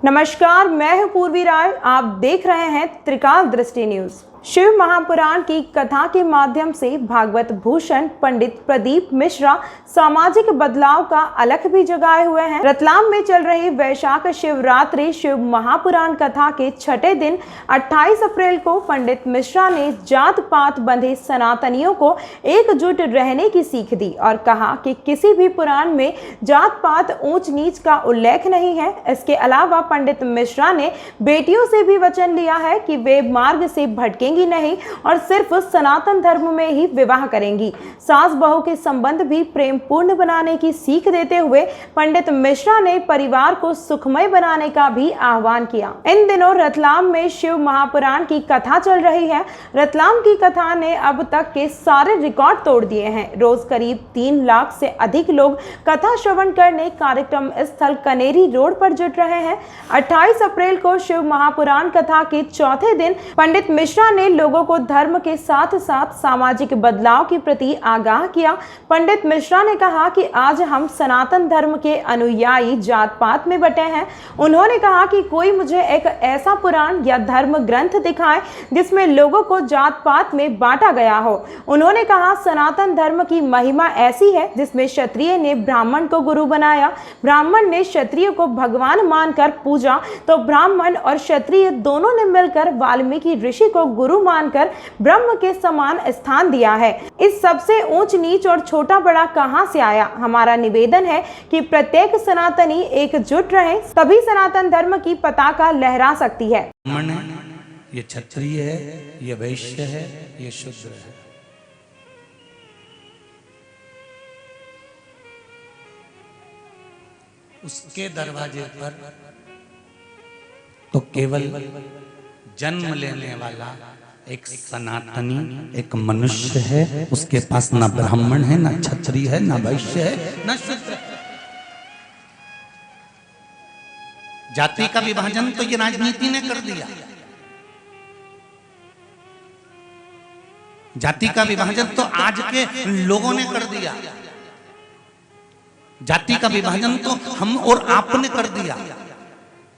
नमस्कार, मैं हूं पूर्वी राय। आप देख रहे हैं त्रिकाल दृष्टि न्यूज। शिव महापुराण की कथा के माध्यम से भागवत भूषण पंडित प्रदीप मिश्रा सामाजिक बदलाव का अलख भी जगाए हुए हैं। रतलाम में चल रही वैशाख शिवरात्रि शिव महापुराण कथा के छठे दिन 28 अप्रैल को पंडित मिश्रा ने जात पात बंधे सनातनियों को एकजुट रहने की सीख दी और कहा कि किसी भी पुराण में जात पात ऊंच नीच का उल्लेख नहीं है। इसके अलावा पंडित मिश्रा ने बेटियों से भी वचन लिया है कि वे मार्ग से भटके नहीं और सिर्फ सनातन धर्म में ही विवाह करेंगी। सास बहू के संबंध भी प्रेम पूर्ण बनाने की सीख देते हुए पंडित मिश्रा ने परिवार को सुखमय बनाने का भी आह्वान किया। इन दिनों रतलाम में शिव महापुराण की कथा चल रही है। रतलाम की कथा ने अब तक के सारे रिकॉर्ड तोड़ दिए हैं। रोज करीब 3 लाख से अधिक लोग कथा श्रवण करने कार्यक्रम स्थल कनेरी रोड पर जुट रहे हैं। 28 अप्रैल को शिव महापुराण कथा के चौथे दिन पंडित मिश्रा ने लोगों को धर्म के साथ साथ सामाजिक बदलाव के प्रति आगाह किया। पंडित मिश्रा ने कहा कि आज हम सनातन धर्म के अनुयायी जात पात में बटे हैं। उन्होंने कहा कि कोई मुझे एक ऐसा पुराण या धर्म ग्रंथ दिखाए जिसमें लोगों को जात पात में बांटा गया हो। उन्होंने कहा सनातन धर्म की महिमा ऐसी है जिसमें क्षत्रिय ने ब्राह्मण को गुरु बनाया, ब्राह्मण ने क्षत्रिय को भगवान मानकर पूजा, तो ब्राह्मण और क्षत्रिय दोनों ने मिलकर वाल्मीकि ऋषि को गुरु मानकर ब्रह्म के समान स्थान दिया है। इस सबसे ऊंच नीच और छोटा बड़ा कहां से आया? हमारा निवेदन है कि प्रत्येक सनातनी एकजुट रहे, तभी सनातन धर्म की पताका लहरा सकती है। ये क्षत्रिय है, ये वैश्य है, ये शूद्र है। उसके दरवाजे पर तो केवल जन्म लेने वाला एक सनातनी, एक मनुष्य है। उसके पास ना ब्राह्मण है, ना क्षत्रिय है, ना वैश्य है, ना शूद्र है। जाति का विभाजन तो ये राजनीति ने कर दिया। जाति का विभाजन तो आज के लोगों ने कर दिया। जाति का विभाजन तो हम और आपने कर दिया।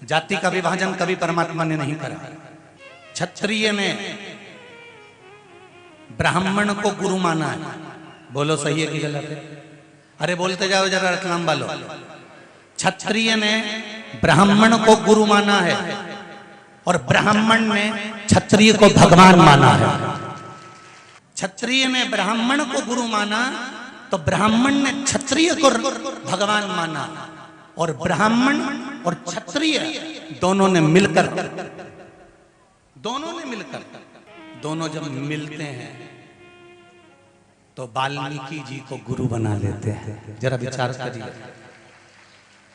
जाति का विभाजन कभी परमात्मा ने नहीं करा। क्षत्रिय ने ब्राह्मण को गुरु माना है। बोलो सही है कि गलत है? अरे बोलते जाओ जरा रतलाम वालों। क्षत्रिय ने ब्राह्मण को गुरु माना है और ब्राह्मण ने क्षत्रिय को भगवान माना है। क्षत्रिय ने ब्राह्मण को गुरु माना तो ब्राह्मण ने क्षत्रिय को भगवान माना, और ब्राह्मण और क्षत्रिय दोनों ने मिलकर दोनों जब मिलते हैं तो वाल्मीकि जी को गुरु बना लेते हैं। जरा विचार करिए।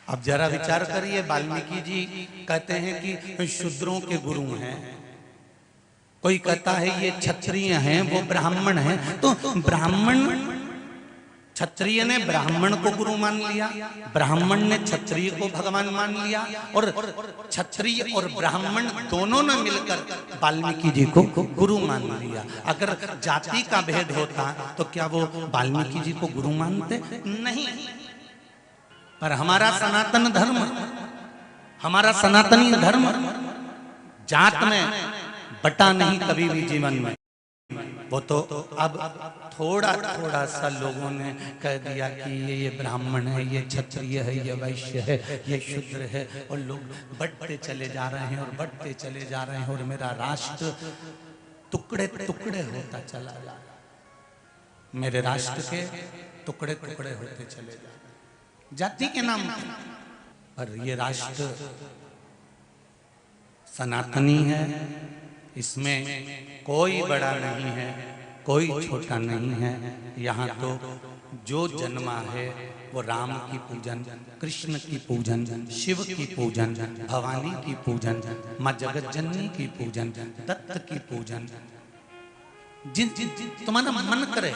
अब जरा विचार करिए। वाल्मीकि जी कहते हैं कि शूद्रों के गुरु हैं, कोई कहता है ये क्षत्रिय हैं, वो ब्राह्मण हैं। तो ब्राह्मण, क्षत्रिय ने ब्राह्मण को गुरु मान लिया, ब्राह्मण ने क्षत्रिय को भगवान मान लिया, और क्षत्रिय और ब्राह्मण दोनों ने मिलकर वाल्मीकि जी को गुरु मान लिया। अगर जाति का भेद होता तो क्या वो वाल्मीकि जी को गुरु मानते? नहीं। पर हमारा सनातन धर्म, हमारा सनातनी धर्म जात में बटा नहीं कभी भी जीवन में। वो तो अब थोड़ा थोड़ा सा लोगों ने कह दिया कि ये ब्राह्मण है, ये क्षत्रिय है, ये वैश्य है, ये शूद्र है, और लोग बढ़ते चले जा रहे हैं और बढ़ते चले जा रहे हैं, और मेरा राष्ट्र टुकड़े टुकड़े होता चला जा रहा है। मेरे राष्ट्र के टुकड़े टुकड़े होते चले जा रहे हैं जाति के नाम पर। ये राष्ट्र सनातनी है, इसमें कोई बड़ा नहीं है, कोई छोटा नहीं है। यहाँ तो जो जन्मा है वो राम की पूजन, कृष्ण की पूजन, शिव की पूजन, भवानी की पूजन, माँ जगत जननी की पूजन, दत्त की पूजन, जिन तुम्हारा मन करे।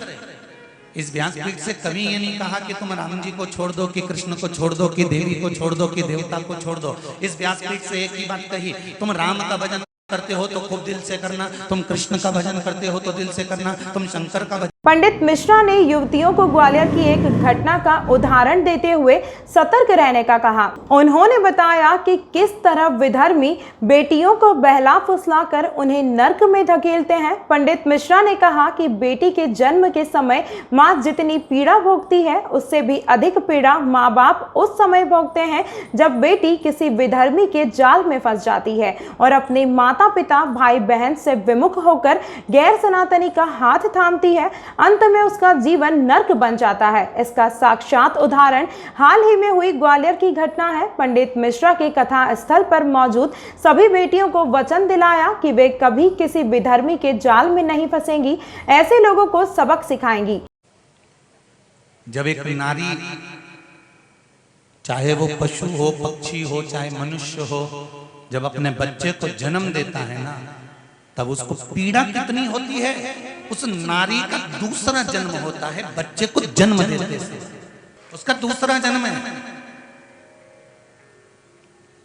इस व्यासपीठ से कभी ये नहीं कहा कि तुम राम जी को छोड़ दो, कि कृष्ण को छोड़ दो, कि देवी को छोड़ दो, कि देवता को छोड़ दो। इस व्यासपीठ से एक ही बात कही, तुम राम का भजन करते हो तो खूब दिल से करना, तुम कृष्ण का भजन करते हो तो दिल से करना, तुम शंकर का पंडित मिश्रा ने युवतियों को ग्वालियर की एक घटना का उदाहरण देते हुए सतर्क रहने का कहा। उन्होंने बताया कि किस तरह विधर्मी बेटियों को बहला फुसला कर उन्हें नर्क में धकेलते हैं। पंडित मिश्रा ने कहा कि बेटी के जन्म के समय माँ जितनी पीड़ा भोगती है उससे भी अधिक पीड़ा माँ बाप उस समय भोगते हैं जब बेटी किसी विधर्मी के जाल में फंस जाती है और अपने माता पिता भाई बहन से विमुख होकर गैर सनातनी का हाथ थामती है। अंत में उसका जीवन नर्क बन जाता है। इसका साक्षात उदाहरण हाल ही में हुई ग्वालियर की घटना है। पंडित मिश्रा के कथा स्थल पर मौजूद सभी बेटियों को वचन दिलाया कि वे कभी किसी विधर्मी के जाल में नहीं फंसेंगी, ऐसे लोगों को सबक सिखाएंगी। जब एक नारी, चाहे वो पशु हो, पक्षी हो, चाहे मनुष्य हो, जब अपने बच्चे को जन्म देता है ना, तब उसको पीड़ा कितनी होती है। उस नारी का दूसरा जन्म होता है बच्चे को जन्म देते से, उसका दूसरा जन्म है।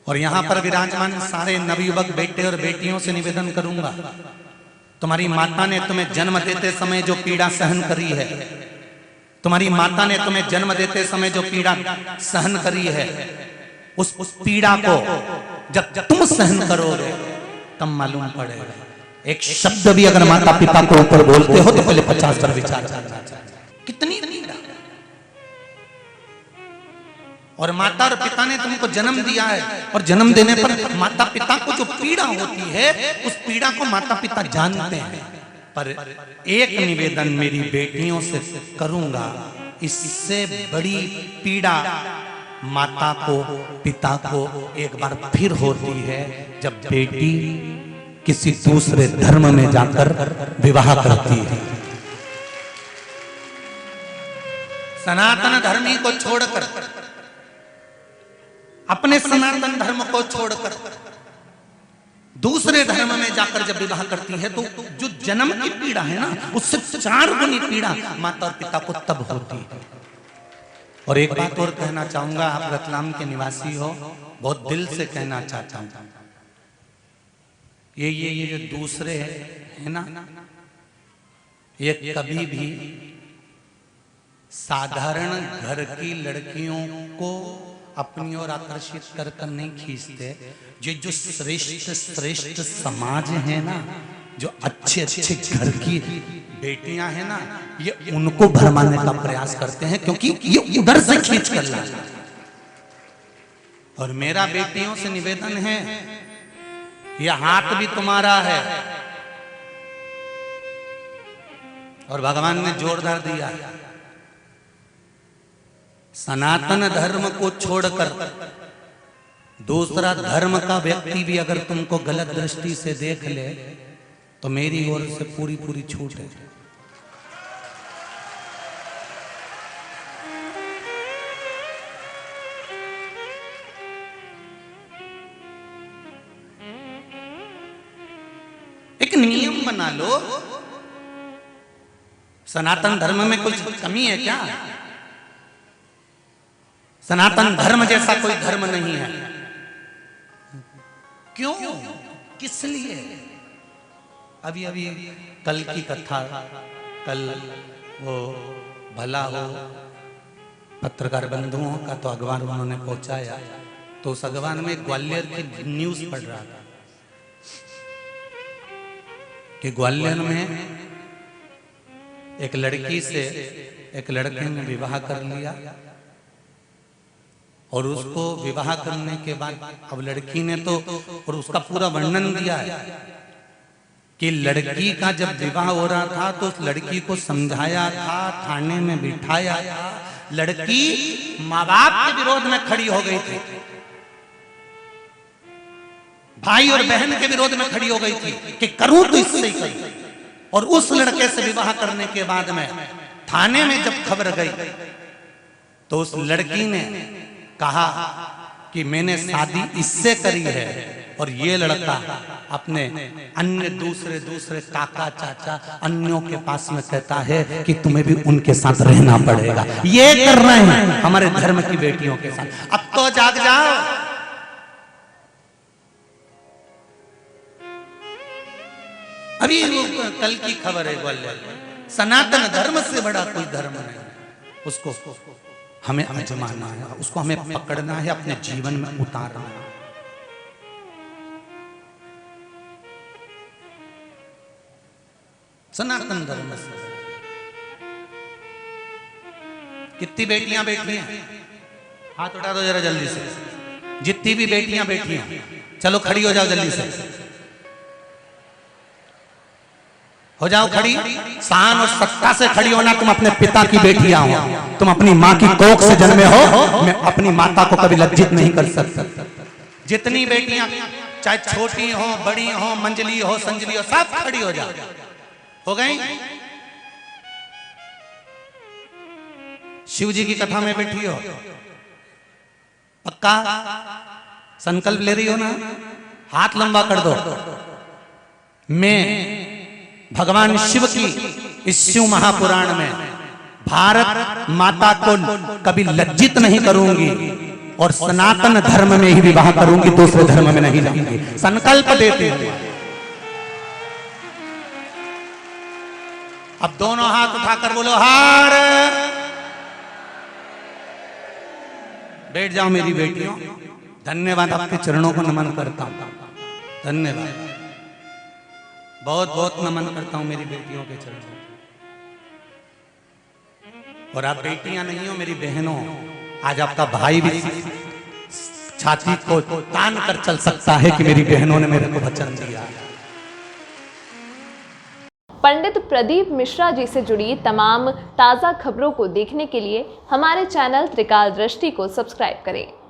और यहां पर विराजमान सारे नवयुवक बेटे और बेटियों से निवेदन करूंगा, तुम्हारी माता ने तुम्हें जन्म देते समय जो पीड़ा सहन करी है, तुम्हारी माता ने तुम्हें जन्म देते समय जो पीड़ा सहन करी है, उस पीड़ा को जब तुम सहन करोगे तब मालूम पड़ेगा। एक शब्द भी अगर माता पिता को ऊपर बोलते हो तो पहले 50 बार विचार करना चाहिए। कितनी पीड़ा। और माता और पिता ने तुमको जन्म दिया है, और जन्म देने पर माता पिता को जो पीड़ा होती है उस पीड़ा को माता पिता जानते हैं। पर एक निवेदन मेरी बेटियों से करूंगा, इससे बड़ी पीड़ा माता को पिता को एक बार फिर होती है जब बेटी किसी दूसरे धर्म में जाकर विवाह करती है। सनातन धर्मी को छोड़कर, अपने सनातन धर्म को छोड़कर दूसरे धर्म में जाकर जब विवाह करती है तो जो जन्म की पीड़ा है ना, उससे 4 गुनी पीड़ा माता और पिता को तब होती है। और एक बात और कहना चाहूंगा, आप रतलाम के निवासी हो, बहुत दिल से कहना चाहता हूं, ये जो दूसरे है ना, ये कभी भी साधारण घर की लड़कियों को अपनी ओर आकर्षित कर नहीं खींचते। ये जो श्रेष्ठ समाज है ना, जो अच्छे घर की बेटियां हैं ना, ये उनको भरमाने का प्रयास करते हैं, क्योंकि ये उधर से खींच कर लाते। और मेरा बेटियों से निवेदन है, यह हाथ भी तुम्हारा है और भगवान ने जोरदार दिया। सनातन धर्म को छोड़कर दूसरा धर्म का व्यक्ति भी अगर तुमको गलत दृष्टि से देख ले तो मेरी ओर से पूरी छूट है। एक नियम बना लो। सनातन धर्म में कुछ कमी है क्या? सनातन धर्म जैसा कोई धर्म नहीं है। क्यों? किस लिए? अभी कल की कथा, कल वो भला हो पत्रकार बंधुओं का तो अखबार उन्होंने पहुंचाया, तो उस अखबार में ग्वालियर की न्यूज पढ़ रहा था कि ग्वालियर में एक लड़की से एक लड़के ने विवाह कर लिया, और उसको विवाह करने के बाद अब लड़की ने तो, और उसका पूरा वर्णन दिया है कि लड़की का जब विवाह हो रहा था तो उस लड़की को समझाया था, थाने में बिठाया था। लड़की माँ बाप के विरोध में खड़ी हो गई थी, भाई और बहन के विरोध में खड़ी हो गई थी कि करूं तो इससे ही करूं। और उस लड़के से विवाह करने के बाद में थाने में जब खबर गई तो उस लड़की ने कहा कि मैंने शादी इससे करी है, और ये लड़का अपने अन्य दूसरे काका चाचा अन्यों के पास में कहता है कि तुम्हें भी उनके साथ रहना पड़ेगा। ये कर रहे हैं हमारे धर्म की बेटियों के साथ। अब तो जाग जाओ। अभी कल की खबर है ग्वालियर, सनातन धर्म से बड़ा कोई धर्म नहीं। उसको हमें आजमाना है, उसको हमें पकड़ना है, अपने जीवन में उतारना है। सनातन धर्म से कितनी बेटियां बैठी हैं, हाथ उठा दो जरा जल्दी से। जितनी भी बेटियां बैठी हैं, चलो खड़ी हो जाओ जल्दी से, हो जाओ खड़ी। शान और सत्ता से खड़ी होना। तुम अपने पिता की बेटियां हो, तुम अपनी माँ की कोख से जन्मे हो। मैं अपनी माता को कभी लज्जित नहीं कर सकता। जितनी बेटियां चाहे छोटी हो, बड़ी हो, मंजली हो, संजली हो, सब खड़ी हो जाओ। हो गई? शिव जी की कथा में बैठी हो, पक्का संकल्प ले रही हो ना? हाथ लंबा कर दो। मैं भगवान शिव की इस शिव महापुराण में भारत माता को कभी लज्जित नहीं करूंगी और सनातन धर्म में ही विवाह करूंगी, दूसरे धर्म में नहीं जाऊंगी। संकल्प देते हुए अब दोनों हाथ उठाकर बोलो हार। बैठ जाओ मेरी बेटियों। धन्यवाद, आपके चरणों को नमन करता हूं। धन्यवाद, बहुत बहुत नमन करता हूं मेरी बेटियों के चरणों। और आप बेटियां नहीं हो, मेरी बहनों। आज आपका भाई भी छाती को तान कर चल सकता है कि मेरी बहनों ने मेरे को वचन दिया। पंडित प्रदीप मिश्रा जी से जुड़ी तमाम ताज़ा खबरों को देखने के लिए हमारे चैनल त्रिकाल दृष्टि को सब्सक्राइब करें।